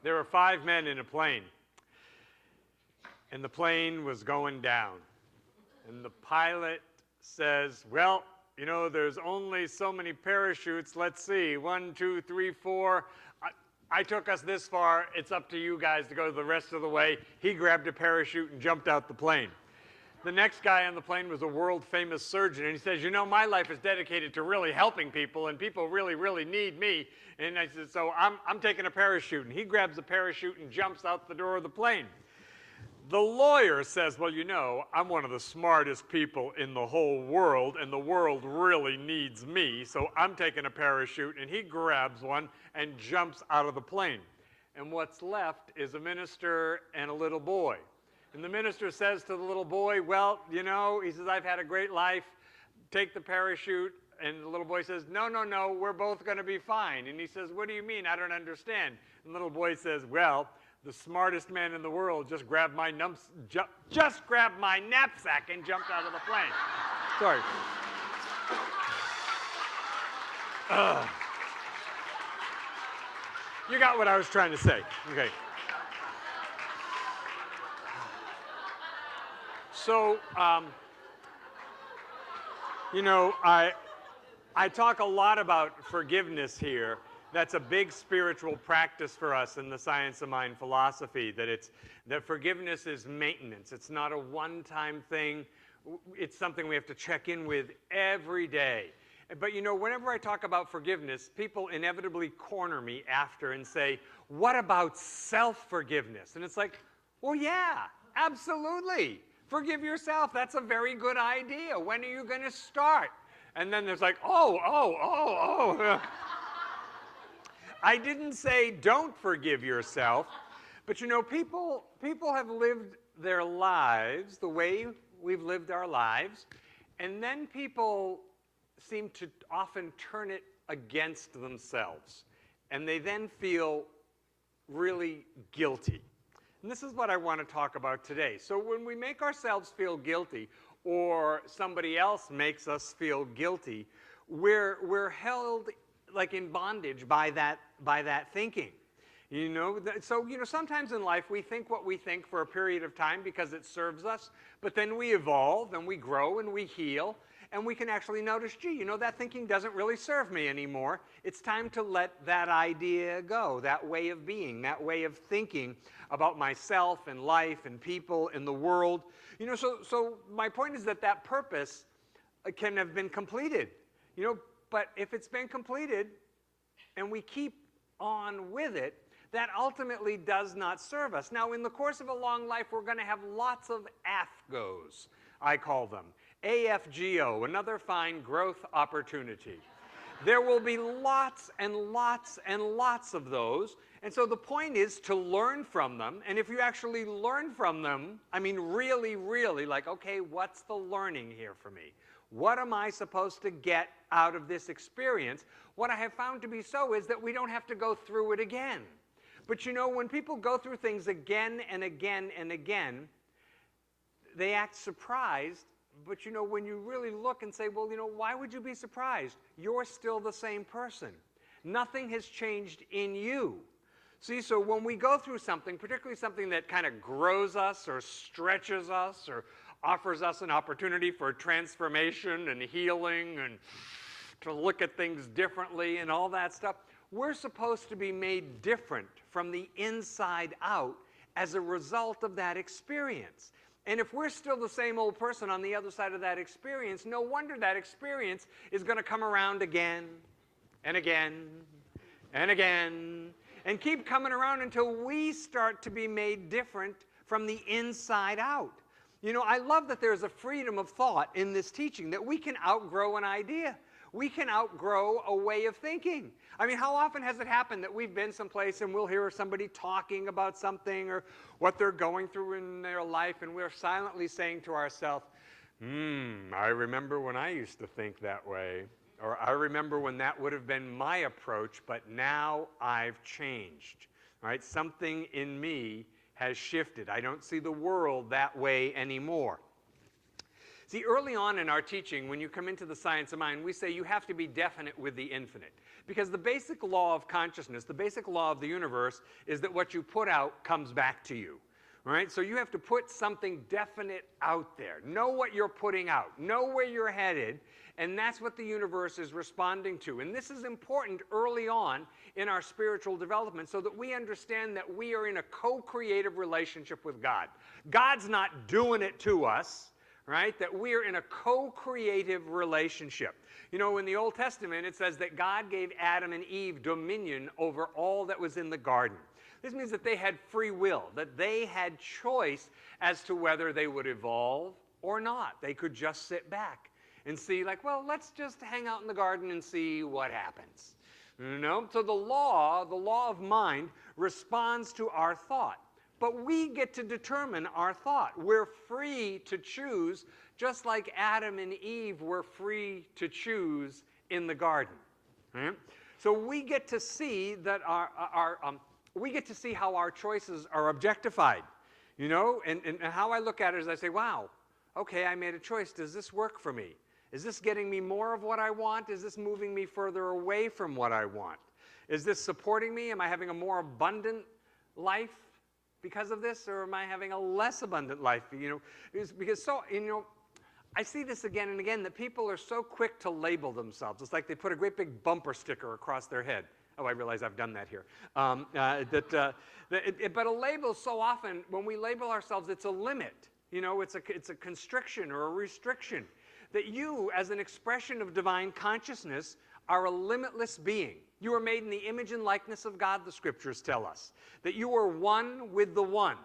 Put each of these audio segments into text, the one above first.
There were 5 men in a plane, and the plane was going down. And the pilot says, well, you know, there's only so many parachutes. Let's see, 1, 2, 3, 4. I took us this far. It's up to you guys to go the rest of the way. He grabbed a parachute and jumped out the plane. The next guy on the plane was a world-famous surgeon, and he says, you know, my life is dedicated to really helping people, and people really, really need me. And I said, so I'm taking a parachute. And he grabs a parachute and jumps out the door of the plane. The lawyer says, well, you know, I'm one of the smartest people in the whole world, and the world really needs me, so I'm taking a parachute. And he grabs one and jumps out of the plane. And what's left is a minister and a little boy. And the minister says to the little boy, well, you know, he says, I've had a great life. Take the parachute. And the little boy says, no, no, no, we're both going to be fine. And he says, what do you mean? I don't understand. And the little boy says, well, the smartest man in the world just grabbed my knapsack and jumped out of the plane. Sorry. You got what I was trying to say. Okay. So, you know, I talk a lot about forgiveness here. That's a big spiritual practice for us in the Science of Mind philosophy, that forgiveness is maintenance. It's not a one-time thing. It's something we have to check in with every day. But you know, whenever I talk about forgiveness, people inevitably corner me after and say, what about self-forgiveness? And it's like, well, yeah, absolutely. Forgive yourself. That's a very good idea. When are you going to start? And then there's like, oh. I didn't say don't forgive yourself, but you know, people have lived their lives the way we've lived our lives, and then people seem to often turn it against themselves, and they then feel really guilty. And this is what I want to talk about today. So when we make ourselves feel guilty, or somebody else makes us feel guilty, we're held like in bondage by that thinking. You know, so you know, sometimes in life we think what we think for a period of time because it serves us, but then we evolve and we grow and we heal, and we can actually notice, gee, you know, that thinking doesn't really serve me anymore. It's time to let that idea go, that way of being, that way of thinking about myself and life and people and the world. You know, so my point is that purpose can have been completed, you know, but if it's been completed and we keep on with it, that ultimately does not serve us. Now, in the course of a long life, we're going to have lots of AFGOs, I call them. AFGO, another fine growth opportunity. There will be lots and lots and lots of those. And so the point is to learn from them. And if you actually learn from them, I mean really, really, like, okay, what's the learning here for me? What am I supposed to get out of this experience? What I have found to be so is that we don't have to go through it again. But you know, when people go through things again and again and again, they act surprised. But you know, when you really look and say, well, you know, why would you be surprised? You're still the same person. Nothing has changed in you. See, so when we go through something, particularly something that kind of grows us or stretches us or offers us an opportunity for transformation and healing and to look at things differently and all that stuff, we're supposed to be made different from the inside out as a result of that experience. And if we're still the same old person on the other side of that experience, no wonder that experience is going to come around again and again and again and keep coming around until we start to be made different from the inside out. You know, I love that there's a freedom of thought in this teaching, that we can outgrow an idea. We can outgrow a way of thinking. I mean, how often has it happened that we've been someplace and we'll hear somebody talking about something or what they're going through in their life, and we're silently saying to ourselves, I remember when I used to think that way, or I remember when that would have been my approach, but now I've changed, right? Something in me has shifted. I don't see the world that way anymore. See, early on in our teaching, when you come into the science of mind, we say you have to be definite with the infinite. Because the basic law of consciousness, the basic law of the universe, is that what you put out comes back to you. All right? So you have to put something definite out there. Know what you're putting out. Know where you're headed. And that's what the universe is responding to. And this is important early on in our spiritual development so that we understand that we are in a co-creative relationship with God. God's not doing it to us, right? That we are in a co-creative relationship. You know, in the Old Testament, it says that God gave Adam and Eve dominion over all that was in the garden. This means that they had free will, that they had choice as to whether they would evolve or not. They could just sit back and see, like, well, let's just hang out in the garden and see what happens. You know? So the law of mind, responds to our thought. But we get to determine our thought. We're free to choose, just like Adam and Eve were free to choose in the garden. Right? So we get to see that we get to see how our choices are objectified. You know, and how I look at it is I say, wow, okay, I made a choice. Does this work for me? Is this getting me more of what I want? Is this moving me further away from what I want? Is this supporting me? Am I having a more abundant life because of this, or am I having a less abundant life? You know, because I see this again and again, that people are so quick to label themselves. It's like they put a great big bumper sticker across their head. Oh, I realize I've done that here. But a label, so often, when we label ourselves, it's a limit. You know, it's a constriction or a restriction. That you, as an expression of divine consciousness, are a limitless being. You are made in the image and likeness of God, the scriptures tell us. That you are one with the one.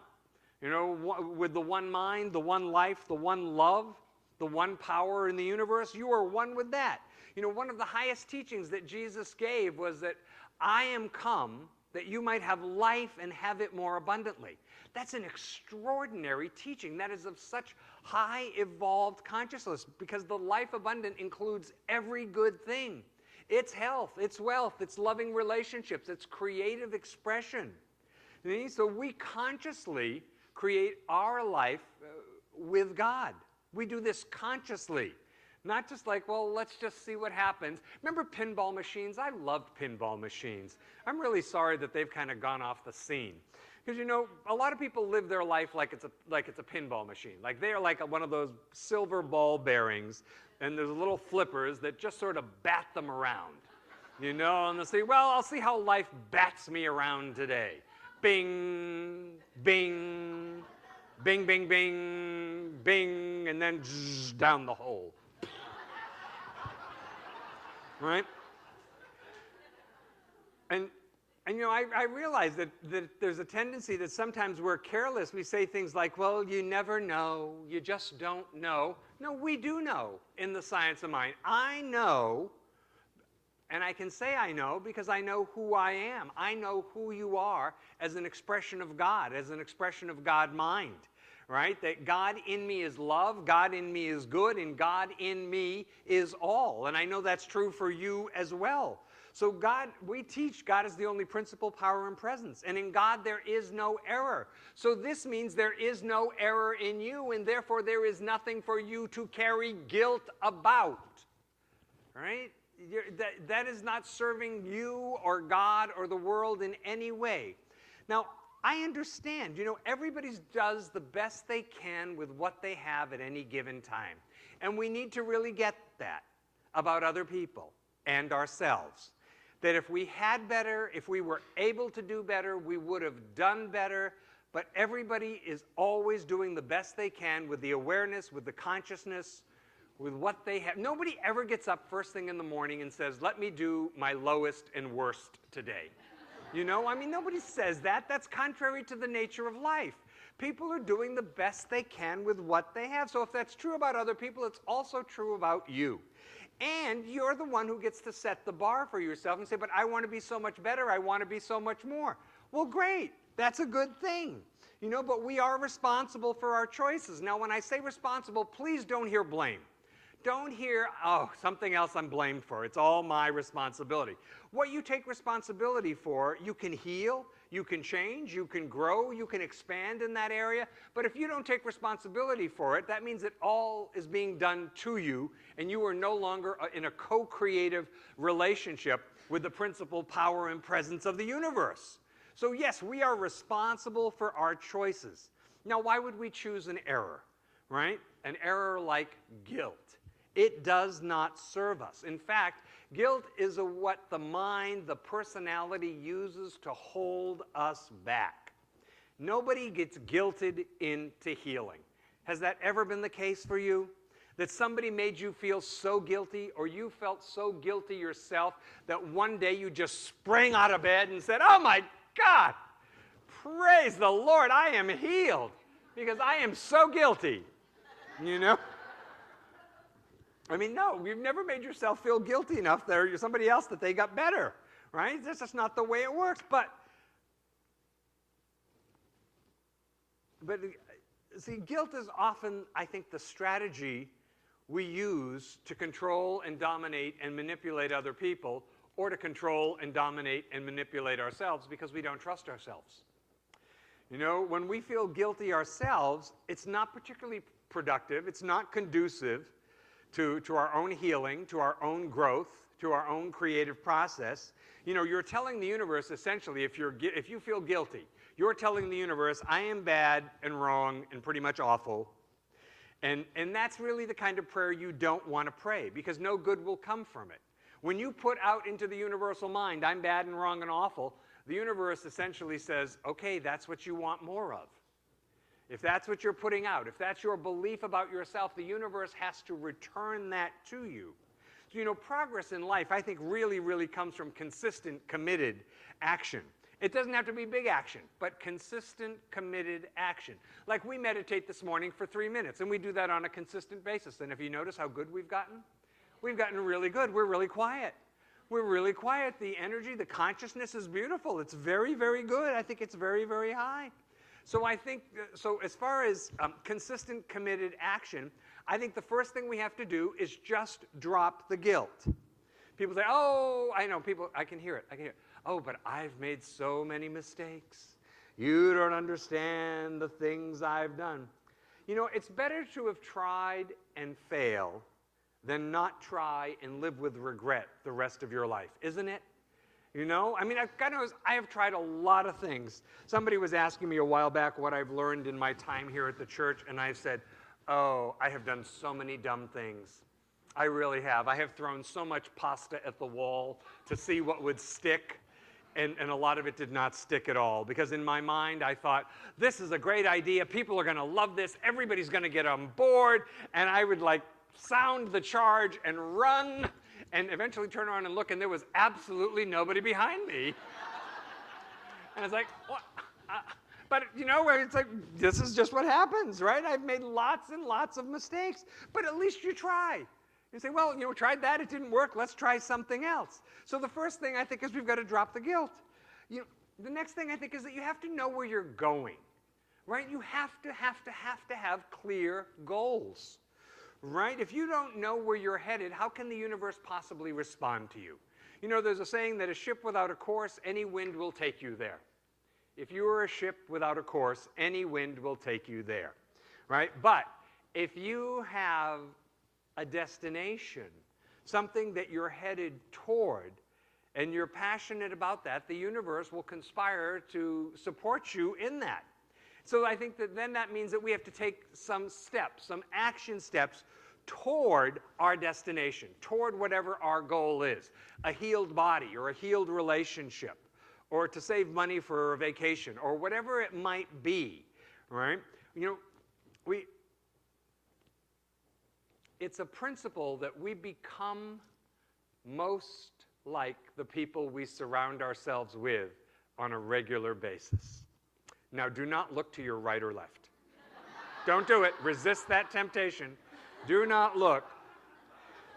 You know, with the one mind, the one life, the one love, the one power in the universe. You are one with that. You know, one of the highest teachings that Jesus gave was that I am come that you might have life and have it more abundantly. That's an extraordinary teaching. That is of such high evolved consciousness, because the life abundant includes every good thing. It's health, it's wealth, it's loving relationships, it's creative expression. See? So we consciously create our life with God. We do this consciously. Not just like, well, let's just see what happens. Remember pinball machines? I loved pinball machines. I'm really sorry that they've kind of gone off the scene. Because, you know, a lot of people live their life like it's a pinball machine. Like they're like one of those silver ball bearings, and there's little flippers that just sort of bat them around. You know, and they'll say, well, I'll see how life bats me around today. Bing, bing, bing, bing, bing, bing, and then zzz, down the hole. Right? And you know, I realize that there's a tendency that sometimes we're careless. We say things like, well, you never know. You just don't know. No, we do know in the science of mind. I know, and I can say I know because I know who I am. I know who you are as an expression of God, as an expression of God mind. Right? That God in me is love, God in me is good, and God in me is all. And I know that's true for you as well. So God, we teach God is the only principle, power, and presence. And in God there is no error. So this means there is no error in you, and therefore there is nothing for you to carry guilt about. Right? That is not serving you or God or the world in any way. Now, I understand, you know, everybody does the best they can with what they have at any given time. And we need to really get that about other people and ourselves. That if we had better, if we were able to do better, we would have done better. But everybody is always doing the best they can with the awareness, with the consciousness, with what they have. Nobody ever gets up first thing in the morning and says, let me do my lowest and worst today. You know, I mean, nobody says that. That's contrary to the nature of life. People are doing the best they can with what they have. So if that's true about other people, it's also true about you. And you're the one who gets to set the bar for yourself and say, but I want to be so much better. I want to be so much more. Well, great. That's a good thing. You know, but we are responsible for our choices. Now, when I say responsible, please don't hear blame. Don't hear, oh, something else I'm blamed for. It's all my responsibility. What you take responsibility for, you can heal, You can change, you can grow, you can expand in that area. But if you don't take responsibility for it, that means it all is being done to you, and you are no longer in a co-creative relationship with the principal power and presence of the universe. So yes, we are responsible for our choices. Now, why would we choose an error, right? An error like guilt. It does not serve us. In fact, guilt is what the mind, the personality uses to hold us back. Nobody gets guilted into healing. Has that ever been the case for you? That somebody made you feel so guilty, or you felt so guilty yourself that one day you just sprang out of bed and said, "Oh my God, praise the Lord, I am healed because I am so guilty." You know? I mean, no, you've never made yourself feel guilty enough that you're somebody else that they got better, right? That's just not the way it works. But see, guilt is often, I think, the strategy we use to control and dominate and manipulate other people, or to control and dominate and manipulate ourselves because we don't trust ourselves. You know, when we feel guilty ourselves, it's not particularly productive, it's not conducive to our own healing, to our own growth, to our own creative process. You know, you're telling the universe, essentially, if you feel guilty, you're telling the universe, I am bad and wrong and pretty much awful. And that's really the kind of prayer you don't want to pray, because no good will come from it. When you put out into the universal mind, I'm bad and wrong and awful, the universe essentially says, okay, that's what you want more of. If that's what you're putting out, if that's your belief about yourself, the universe has to return that to you. So, you know, progress in life, I think, really, really comes from consistent, committed action. It doesn't have to be big action, but consistent, committed action. Like we meditate this morning for 3 minutes, and we do that on a consistent basis. And if you notice how good we've gotten really good. We're really quiet. We're really quiet. The energy, the consciousness is beautiful. It's very, very good. I think it's very, very high. So I think, so as far as consistent, committed action, I think the first thing we have to do is just drop the guilt. People say, oh, I know, people, I can hear it. Oh, but I've made so many mistakes. You don't understand the things I've done. You know, it's better to have tried and fail than not try and live with regret the rest of your life, isn't it? You know, I mean, I have tried a lot of things. Somebody was asking me a while back what I've learned in my time here at the church, and I said, oh, I have done so many dumb things. I really have. I have thrown so much pasta at the wall to see what would stick, and a lot of it did not stick at all, because in my mind I thought, this is a great idea, people are going to love this, everybody's going to get on board, and I would like sound the charge and run, and eventually turn around and look, and there was absolutely nobody behind me. And it's like, what? But you know, it's like, this is just what happens, right? I've made lots and lots of mistakes, but at least you try. You say, well, you know, tried that, it didn't work, let's try something else. So the first thing I think is we've got to drop the guilt. You know, the next thing I think is that you have to know where you're going, right? You have to have clear goals. Right? If you don't know where you're headed, how can the universe possibly respond to you? You know, there's a saying that a ship without a course, any wind will take you there. If you are a ship without a course, any wind will take you there. Right? But if you have a destination, something that you're headed toward, and you're passionate about that, the universe will conspire to support you in that. So I think that then that means that we have to take some steps, some action steps toward our destination, toward whatever our goal is. A healed body, or a healed relationship, or to save money for a vacation, or whatever it might be, right? You know, it's a principle that we become most like the people we surround ourselves with on a regular basis. Now, do not look to your right or left. Don't do it. Resist that temptation. Do not look.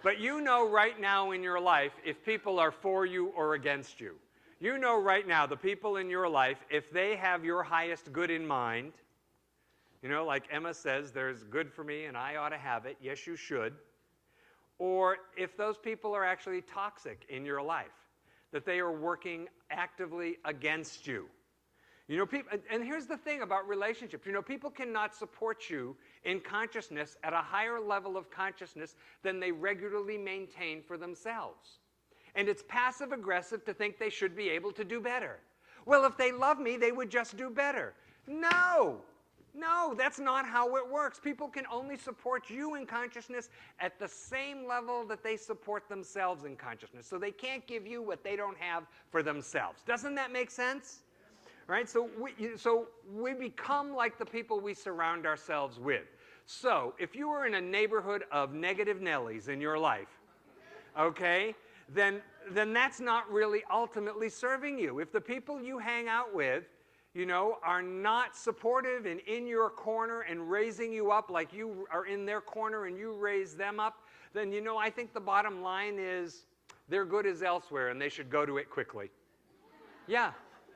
But you know right now in your life if people are for you or against you. You know right now the people in your life, if they have your highest good in mind, you know, like Emma says, there's good for me and I ought to have it. Yes, you should. Or if those people are actually toxic in your life, that they are working actively against you. You know, people, and here's the thing about relationships. You know, people cannot support you in consciousness at a higher level of consciousness than they regularly maintain for themselves. And it's passive-aggressive to think they should be able to do better. Well, if they love me, they would just do better. No! No, that's not how it works. People can only support you in consciousness at the same level that they support themselves in consciousness. So they can't give you what they don't have for themselves. Doesn't that make sense? Right? So we become like the people we surround ourselves with. So if you were in a neighborhood of negative Nellies in your life, okay, then that's not really ultimately serving you. If the people you hang out with, you know, are not supportive and in your corner and raising you up like you are in their corner and you raise them up, then, you know, I think the bottom line is their good is elsewhere and they should go to it quickly. Yeah.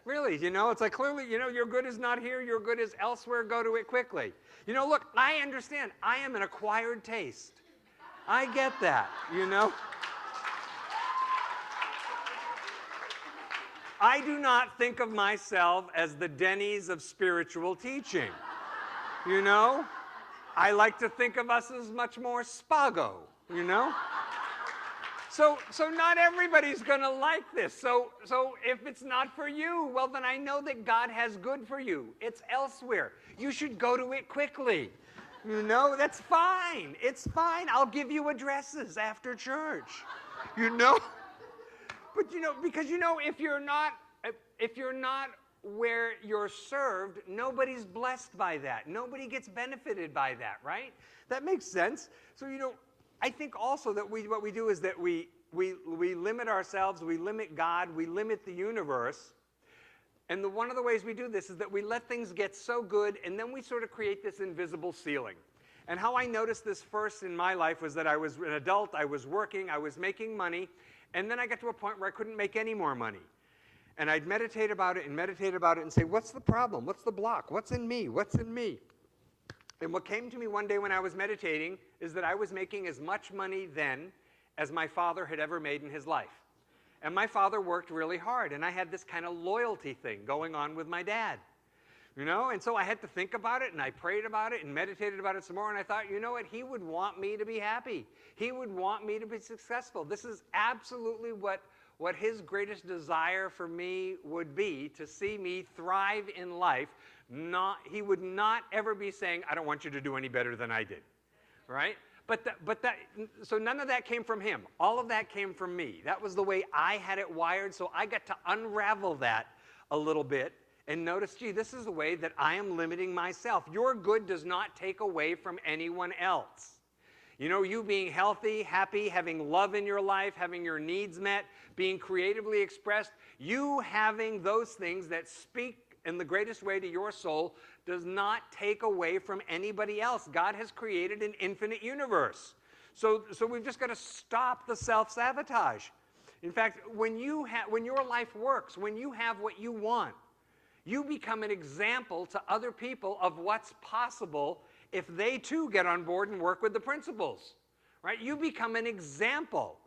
Really, you know, it's like clearly, you know, your good is not here, your good is elsewhere, go to it quickly. You know, look, I understand. I am an acquired taste. I get that, you know. I do not think of myself as the Denny's of spiritual teaching, you know. I like to think of us as much more Spago, you know. So not everybody's going to like this. So if it's not for you, well, then I know that God has good for you. It's elsewhere. You should go to it quickly. You know, that's fine. It's fine. I'll give you addresses after church. You know? But, you know, because, you know, if you're not where you're served, nobody's blessed by that. Nobody gets benefited by that, right? That makes sense. So, you know, I think also that what we do is that we limit ourselves, we limit God, we limit the universe. And one of the ways we do this is that we let things get so good, and then we sort of create this invisible ceiling. And how I noticed this first in my life was that I was an adult, I was working, I was making money, and then I got to a point where I couldn't make any more money. And I'd meditate about it and say, what's the problem? What's the block? What's in me? What's in me? And what came to me one day when I was meditating is that I was making as much money then as my father had ever made in his life. And my father worked really hard, and I had this kind of loyalty thing going on with my dad. You know, and so I had to think about it, and I prayed about it and meditated about it some more, and I thought, you know what, he would want me to be happy. He would want me to be successful. This is absolutely what his greatest desire for me would be, to see me thrive in life. He would not ever be saying, I don't want you to do any better than I did, right? So none of that came from him. All of that came from me. That was the way I had it wired, so I got to unravel that a little bit and notice, gee, this is the way that I am limiting myself. Your good does not take away from anyone else. You know, you being healthy, happy, having love in your life, having your needs met, being creatively expressed, you having those things that speak in the greatest way to your soul does not take away from anybody else. God has created an infinite universe. So we've just got to stop the self-sabotage. In fact, when your life works, when you have what you want, you become an example to other people of what's possible if they too get on board and work with the principles, right? You become an example,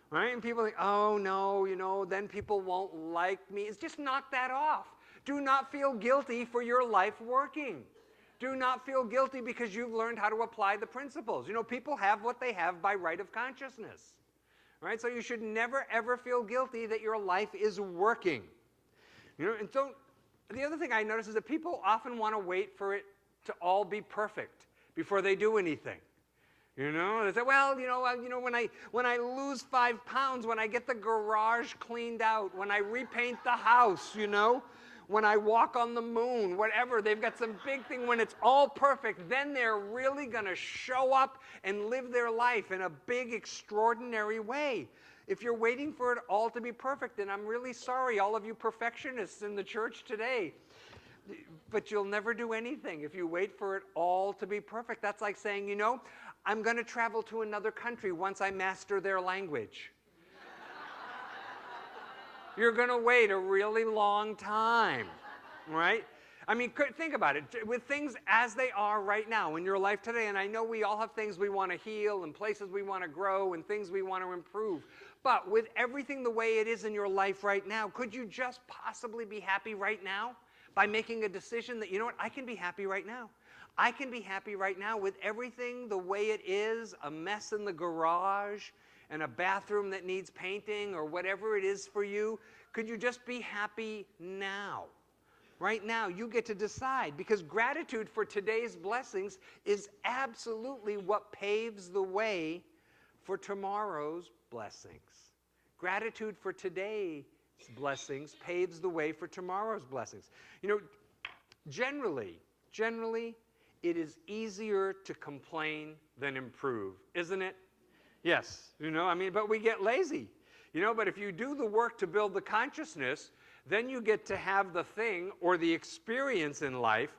right? And people think, oh no, you know, then people won't like me. It's just knock that off. Do not feel guilty for your life working. Do not feel guilty because you've learned how to apply the principles. You know, people have what they have by right of consciousness, right? So you should never ever feel guilty that your life is working. You know, and so the other thing I notice is that people often want to wait for it to all be perfect before they do anything. You know, they say, well, when I lose 5 pounds, when I get the garage cleaned out, when I repaint the house, you know, when I walk on the moon, whatever, they've got some big thing. When it's all perfect, then they're really going to show up and live their life in a big, extraordinary way. If you're waiting for it all to be perfect, then I'm really sorry, all of you perfectionists in the church today. But you'll never do anything if you wait for it all to be perfect. That's like saying, you know, I'm going to travel to another country once I master their language. You're going to wait a really long time, right? I mean, think about it. With things as they are right now in your life today, and I know we all have things we want to heal and places we want to grow and things we want to improve, but with everything the way it is in your life right now, could you just possibly be happy right now? by making a decision that, you know what, I can be happy right now. I can be happy right now with everything the way it is, a mess in the garage and a bathroom that needs painting or whatever it is for you. Could you just be happy now? Right now, you get to decide, because gratitude for today's blessings is absolutely what paves the way for tomorrow's blessings. Gratitude for today's blessings paves the way for tomorrow's blessings. You know, generally, it is easier to complain than improve, isn't it? Yes, you know, I mean, but we get lazy. You know, but if you do the work to build the consciousness, then you get to have the thing or the experience in life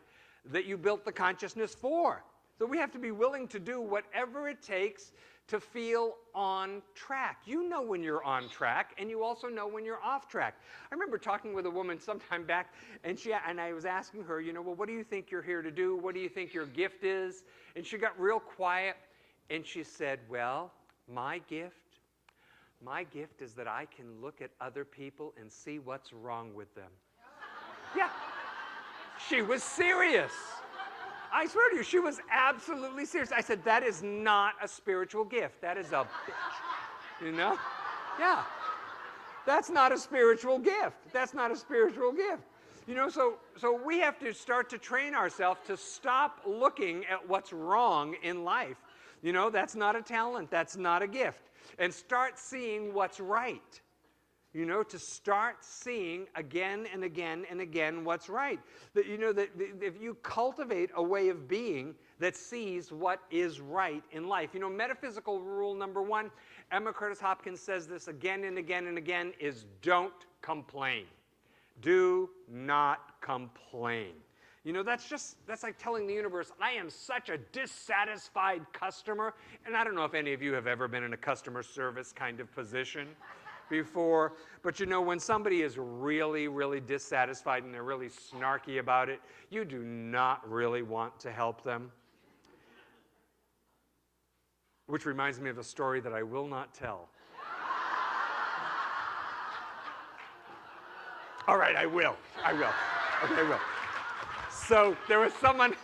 that you built the consciousness for. So we have to be willing to do whatever it takes to feel on track. You know when you're on track, and you also know when you're off track. I remember talking with a woman sometime back, and I was asking her, you know, well, what do you think you're here to do? What do you think your gift is? And she got real quiet, and she said, well, my gift is that I can look at other people and see what's wrong with them. Yeah. She was serious. I swear to you, she was absolutely serious. I said, that is not a spiritual gift. That is a bitch. You know? Yeah. That's not a spiritual gift. That's not a spiritual gift. You know, so we have to start to train ourselves to stop looking at what's wrong in life. You know, that's not a talent. That's not a gift. And start seeing what's right. You know, to start seeing again and again and again what's right. That, you know, that if you cultivate a way of being that sees what is right in life. You know, metaphysical rule number one, Emma Curtis Hopkins says this again and again and again, is don't complain. Do not complain. You know, that's like telling the universe, I am such a dissatisfied customer. And I don't know if any of you have ever been in a customer service kind of position before. But you know, when somebody is really, really dissatisfied and they're really snarky about it, you do not really want to help them. Which reminds me of a story that I will not tell. All right, I will. Okay, I will. So there was someone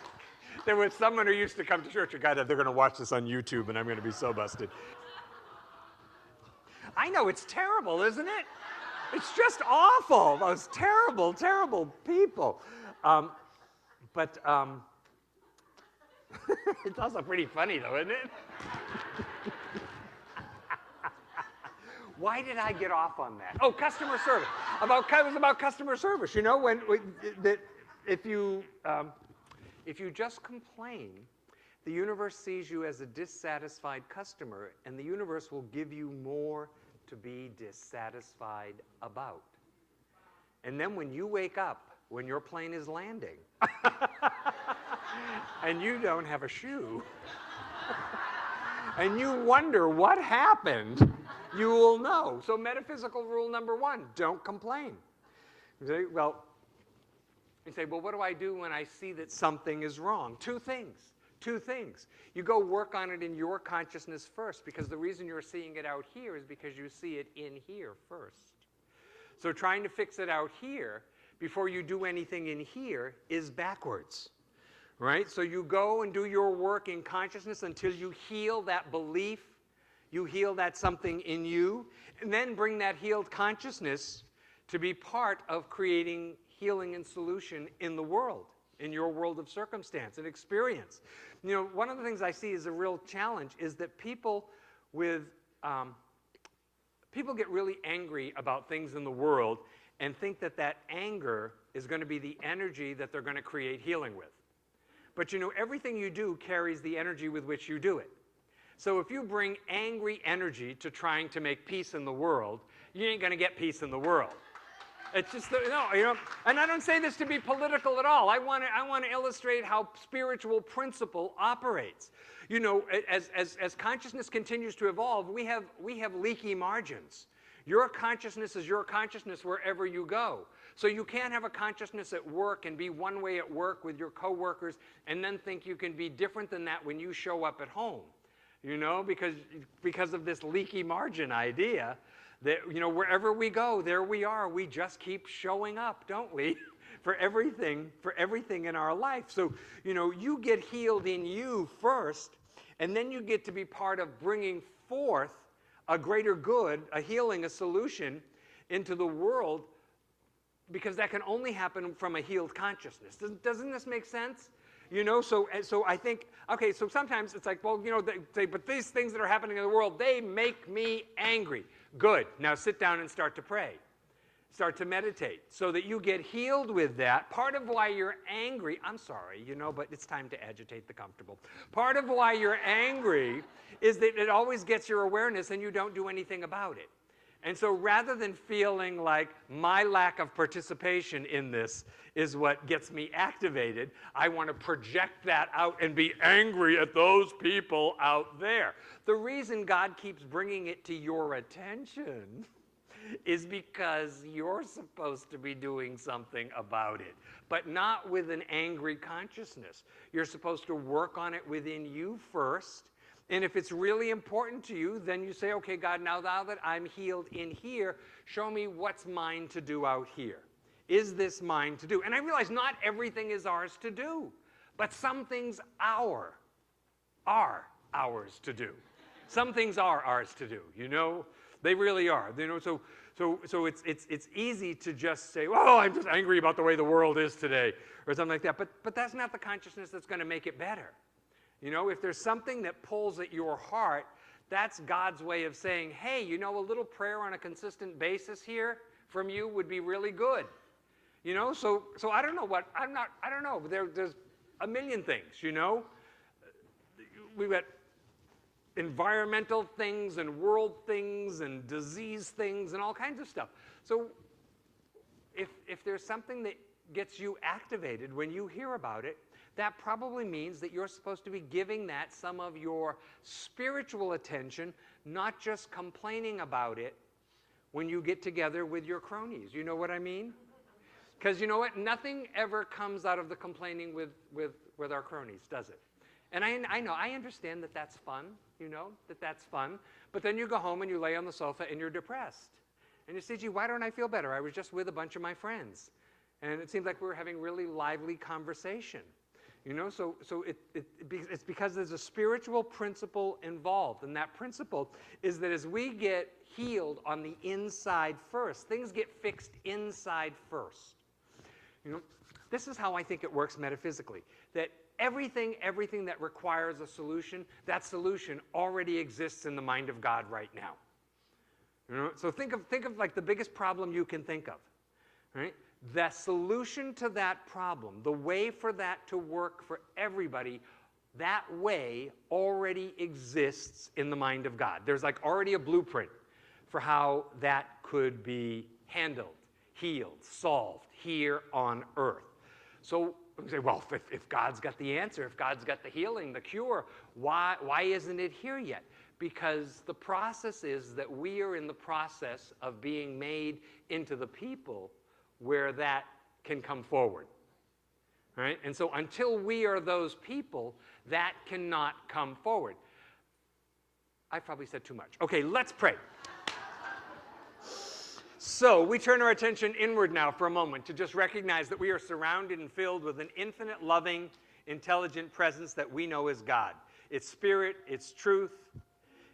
who used to come to church. A guy that they're going to watch this on YouTube, and I'm going to be so busted. I know, it's terrible, isn't it? It's just awful. Those terrible, terrible people. But it's also pretty funny, though, isn't it? Why did I get off on that? Oh, customer service. It was about customer service. You know, if you just complain, the universe sees you as a dissatisfied customer, and the universe will give you more to be dissatisfied about. And then when you wake up, when your plane is landing, and you don't have a shoe, and you wonder what happened, you will know. So metaphysical rule number one, don't complain. You say, well, what do I do when I see that something is wrong? Two things. You go work on it in your consciousness first, because the reason you're seeing it out here is because you see it in here first. So trying to fix it out here before you do anything in here is backwards, right? So you go and do your work in consciousness until you heal that belief, you heal that something in you, and then bring that healed consciousness to be part of creating healing and solution in the world, in your world of circumstance and experience. You know, one of the things I see as a real challenge is that people get really angry about things in the world and think that that anger is going to be the energy that they're going to create healing with. But you know, everything you do carries the energy with which you do it. So if you bring angry energy to trying to make peace in the world, you ain't going to get peace in the world. It's just, no, you know, and I don't say this to be political at all. I want to illustrate how spiritual principle operates. You know, as consciousness continues to evolve, we have leaky margins. Your consciousness is your consciousness wherever you go. So you can't have a consciousness at work and be one way at work with your coworkers and then think you can be different than that when you show up at home. You know, because of this leaky margin idea That, you know, wherever we go, there we are. We just keep showing up, don't we? For everything in our life. So, you know, you get healed in you first, and then you get to be part of bringing forth a greater good, a healing, a solution into the world, because that can only happen from a healed consciousness. Doesn't this make sense? You know, so I think, okay, so sometimes it's like, well, you know, they say, but these things that are happening in the world, they make me angry. Good. Now sit down and start to pray. Start to meditate so that you get healed with that. Part of why you're angry, I'm sorry, you know, but it's time to agitate the comfortable. Part of why you're angry is that it always gets your awareness and you don't do anything about it. And so rather than feeling like my lack of participation in this is what gets me activated, I want to project that out and be angry at those people out there. The reason God keeps bringing it to your attention is because you're supposed to be doing something about it, but not with an angry consciousness. You're supposed to work on it within you first. And if it's really important to you, then you say, okay, God, now that I'm healed in here, show me what's mine to do out here. Is this mine to do? And I realize not everything is ours to do, but some things are ours to do. Some things are ours to do, you know? They really are. You know, so it's easy to just say, oh, I'm just angry about the way the world is today, or something like that. But that's not the consciousness that's going to make it better. You know, if there's something that pulls at your heart, that's God's way of saying, hey, you know, a little prayer on a consistent basis here from you would be really good. You know, so I don't know what, I don't know. There's a million things, you know. We've got environmental things and world things and disease things and all kinds of stuff. So if there's something that gets you activated when you hear about it, that probably means that you're supposed to be giving that some of your spiritual attention, not just complaining about it when you get together with your cronies. You know what I mean? Because you know what? Nothing ever comes out of the complaining with our cronies, does it? And I know, I understand that that's fun, you know, that's fun. But then you go home and you lay on the sofa and you're depressed. And you say, gee, why don't I feel better? I was just with a bunch of my friends. And it seemed like we were having really lively conversation. You know, so it's because there's a spiritual principle involved. And that principle is that as we get healed on the inside first, things get fixed inside first. You know, this is how I think it works metaphysically. That everything that requires a solution, that solution already exists in the mind of God right now. You know? So think of like the biggest problem you can think of. Right? The solution to that problem, the way for that to work for everybody, that way already exists in the mind of God. There's like already a blueprint for how that could be handled, healed, solved here on earth. So we say, well, if God's got the answer, if God's got the healing, the cure, why isn't it here yet? Because the process is that we are in the process of being made into the people where that can come forward. Right? And so until we are those people, that cannot come forward. I probably said too much. Okay, let's pray. So we turn our attention inward now for a moment to just recognize that we are surrounded and filled with an infinite, loving, intelligent presence that we know as God. It's spirit, it's truth,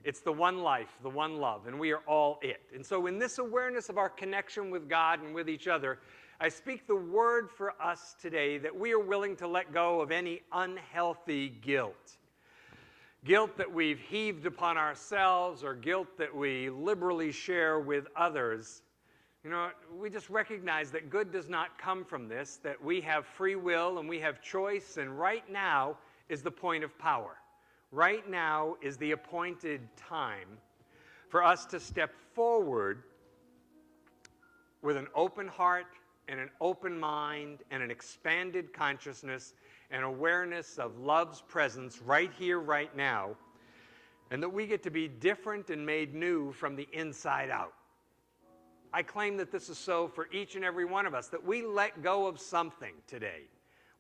it's the one life, the one love, and we are all it. And so in this awareness of our connection with God and with each other, I speak the word for us today that we are willing to let go of any unhealthy guilt. Guilt that we've heaved upon ourselves or guilt that we liberally share with others. You know, we just recognize that good does not come from this, that we have free will and we have choice, and right now is the point of power. Right now is the appointed time for us to step forward with an open heart and an open mind and an expanded consciousness and awareness of love's presence right here, right now, and that we get to be different and made new from the inside out. I claim that this is so for each and every one of us, that we let go of something today.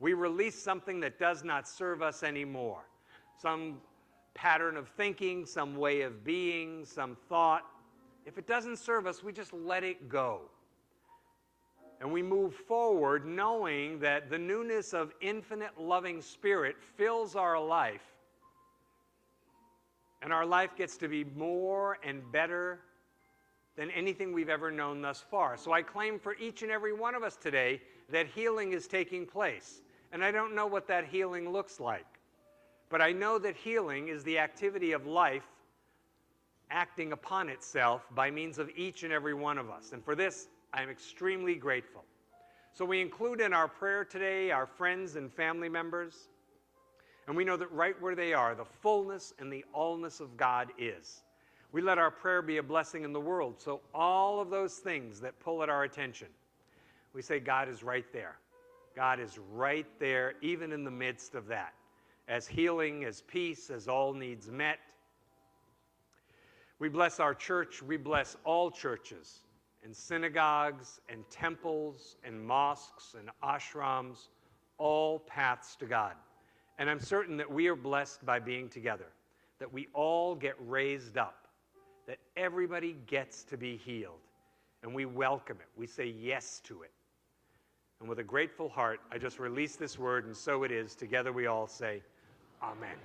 We release something that does not serve us anymore. Some pattern of thinking, some way of being, some thought, If it doesn't serve us, we just let it go. And we move forward knowing that the newness of infinite loving Spirit fills our life, and our life gets to be more and better than anything we've ever known thus far. So I claim for each and every one of us today that healing is taking place. And I don't know what that healing looks like, but I know that healing is the activity of life acting upon itself by means of each and every one of us. And for this, I am extremely grateful. So we include in our prayer today our friends and family members, and we know that right where they are, the fullness and the allness of God is. We let our prayer be a blessing in the world, so all of those things that pull at our attention, we say God is right there. God is right there, even in the midst of that, as healing, as peace, as all needs met. We bless our church. We bless all churches and synagogues and temples and mosques and ashrams, all paths to God. And I'm certain that we are blessed by being together, that we all get raised up, that everybody gets to be healed, and we welcome it. We say yes to it. And with a grateful heart, I just release this word, and so it is. Together we all say, Amen.